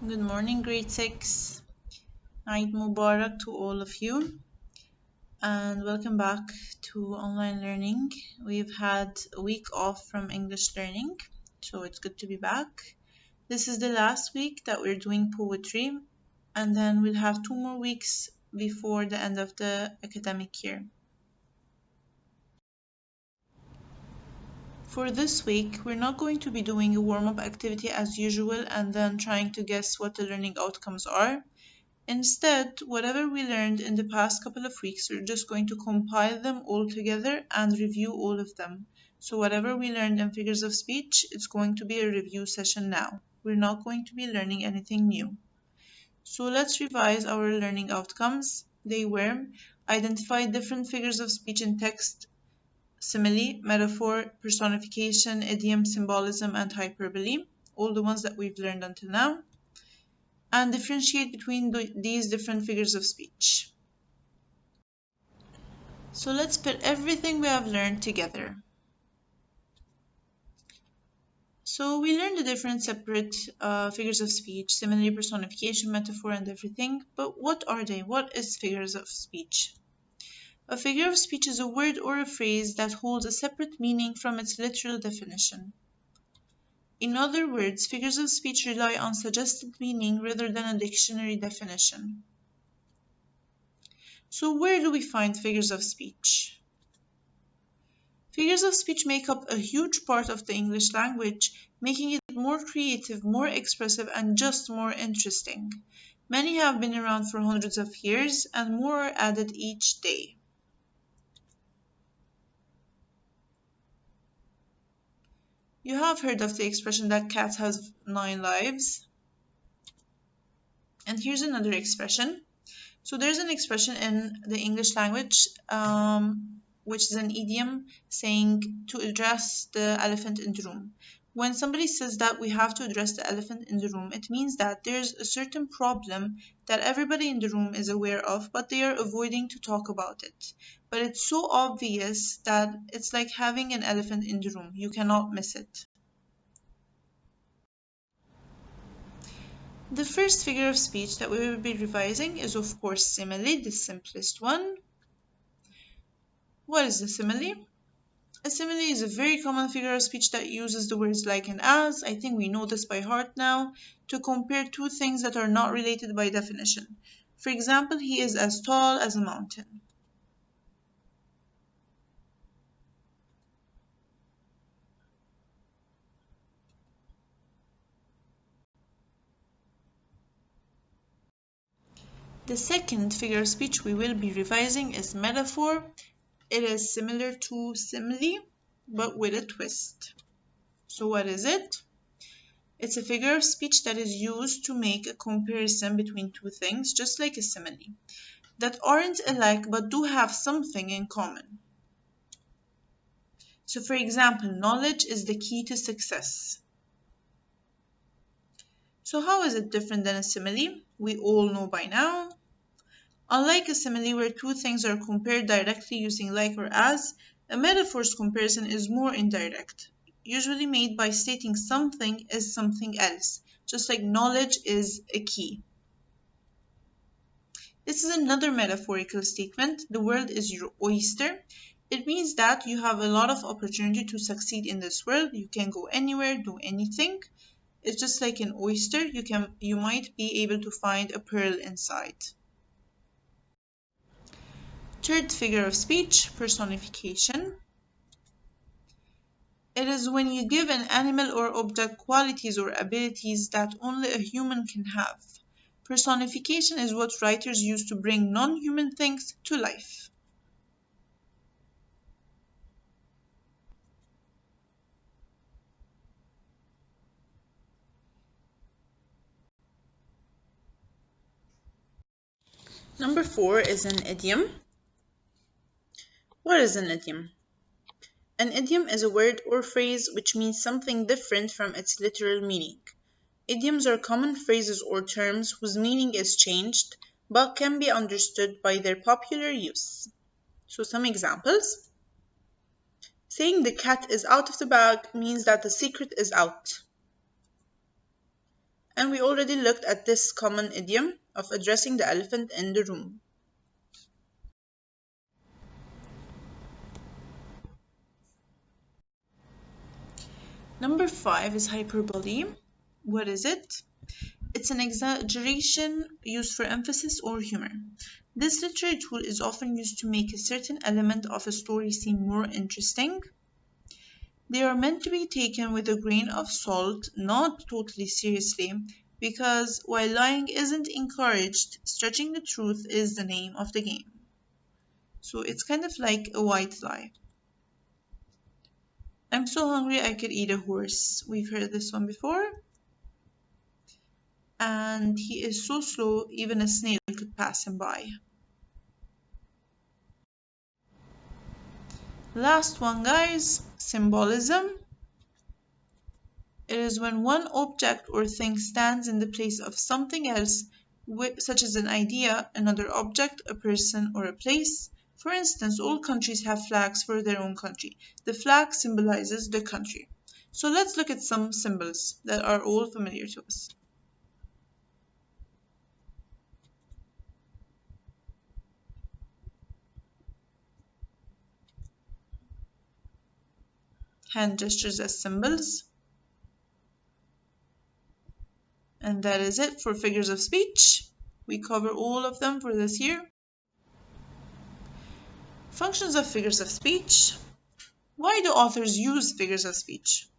Good morning, grade 6. Eid Mubarak to all of you, and welcome back to online learning. We've had a week off from English learning, so it's good to be back. This is the last week that we're doing poetry, and then we'll have 2 more weeks before the end of the academic year. For this week, we're not going to be doing a warm-up activity as usual and then trying to guess what the learning outcomes are. Instead, whatever we learned in the past couple of weeks, we're just going to compile them all together and review all of them. So whatever we learned in figures of speech, it's going to be a review session now. We're not going to be learning anything new. So let's revise our learning outcomes. They were identify different figures of speech in text, simile, metaphor, personification, idiom, symbolism, and hyperbole, all the ones that we've learned until now, and differentiate between these different figures of speech. So let's put everything we have learned together. So we learned the different separate figures of speech, simile, personification, metaphor, and everything, but what are they? What is figures of speech? A figure of speech is a word or a phrase that holds a separate meaning from its literal definition. In other words, figures of speech rely on suggested meaning rather than a dictionary definition. So where do we find figures of speech? Figures of speech make up a huge part of the English language, making it more creative, more expressive, and just more interesting. Many have been around for hundreds of years, and more are added each day. You have heard of the expression that cat has 9 lives. And here's another expression. So there's an expression in the English language, which is an idiom saying to address the elephant in the room. When somebody says that we have to address the elephant in the room, it means that there's a certain problem that everybody in the room is aware of, but they are avoiding to talk about it. But it's so obvious that it's like having an elephant in the room. You cannot miss it. The first figure of speech that we will be revising is of course simile, the simplest one. What is a simile? A simile is a very common figure of speech that uses the words like and as, I think we know this by heart now, to compare two things that are not related by definition. For example, he is as tall as a mountain. The second figure of speech we will be revising is metaphor. It is similar to simile, but with a twist. So what is it? It's a figure of speech that is used to make a comparison between two things, just like a simile, that aren't alike but do have something in common. So for example, knowledge is the key to success. So how is it different than a simile? We all know by now. Unlike a simile where two things are compared directly using like or as, a metaphor's comparison is more indirect, usually made by stating something is something else, just like knowledge is a key. This is another metaphorical statement. The world is your oyster. It means that you have a lot of opportunity to succeed in this world. You can go anywhere, do anything. It's just like an oyster. You might be able to find a pearl inside. Third figure of speech, personification. It is when you give an animal or object qualities or abilities that only a human can have. Personification is what writers use to bring non-human things to life. Number 4 is an idiom. What is an idiom? An idiom is a word or phrase which means something different from its literal meaning. Idioms are common phrases or terms whose meaning is changed but can be understood by their popular use. So some examples. Saying the cat is out of the bag means that the secret is out. And we already looked at this common idiom of addressing the elephant in the room. Number 5 is hyperbole. What is it? It's an exaggeration used for emphasis or humor. This literary tool is often used to make a certain element of a story seem more interesting. They are meant to be taken with a grain of salt, not totally seriously, because while lying isn't encouraged, stretching the truth is the name of the game. So it's kind of like a white lie. I'm so hungry I could eat a horse. We've heard this one before. And he is so slow, even a snail could pass him by. Last one, guys, symbolism. It is when one object or thing stands in the place of something else, such as an idea, another object, a person, or a place. For instance, all countries have flags for their own country. The flag symbolizes the country. So let's look at some symbols that are all familiar to us. Hand gestures as symbols. And that is it for figures of speech. We cover all of them for this year. Functions of figures of speech. Why do authors use figures of speech?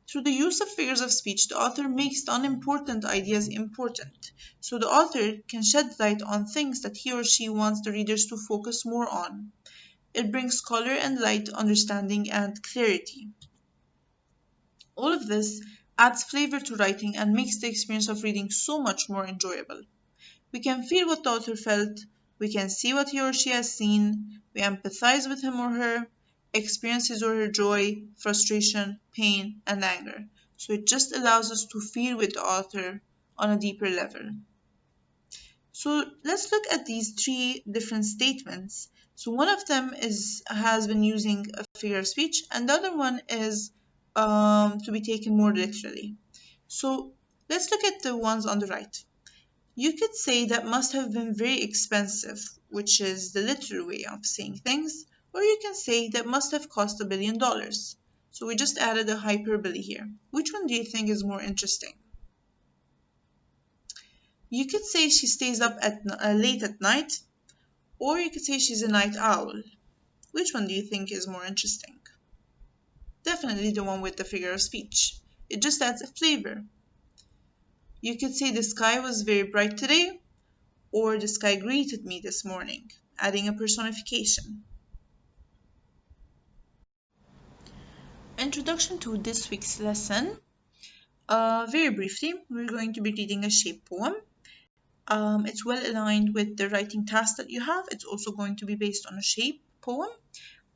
Through the use of figures of speech, the author makes the unimportant ideas important. So the author can shed light on things that he or she wants the readers to focus more on. It brings color and light, understanding, and clarity. All of this adds flavor to writing and makes the experience of reading so much more enjoyable. We can feel what the author felt, we can see what he or she has seen, we empathize with him or her, experience his or her joy, frustration, pain, and anger. So it just allows us to feel with the author on a deeper level. So let's look at these three different statements. So one of them has been using a figure of speech, and the other one is to be taken more literally. So let's look at the ones on the right. You could say that must have been very expensive, which is the literal way of saying things, or you can say that must have cost $1 billion. So we just added a hyperbole here. Which one do you think is more interesting? You could say she stays up late at night, or you could say she's a night owl. Which one do you think is more interesting? Definitely the one with the figure of speech. It just adds a flavor. You could say the sky was very bright today, or the sky greeted me this morning, adding a personification. Introduction to this week's lesson. Very briefly, we're going to be reading a shape poem. It's well aligned with the writing task that you have. It's also going to be based on a shape poem.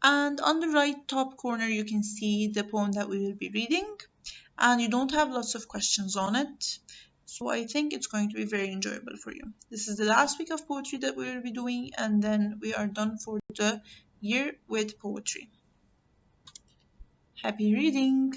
And on the right top corner, you can see the poem that we will be reading. And you don't have lots of questions on it. So I think it's going to be very enjoyable for you. This is the last week of poetry that we will be doing, and then we are done for the year with poetry. Happy reading!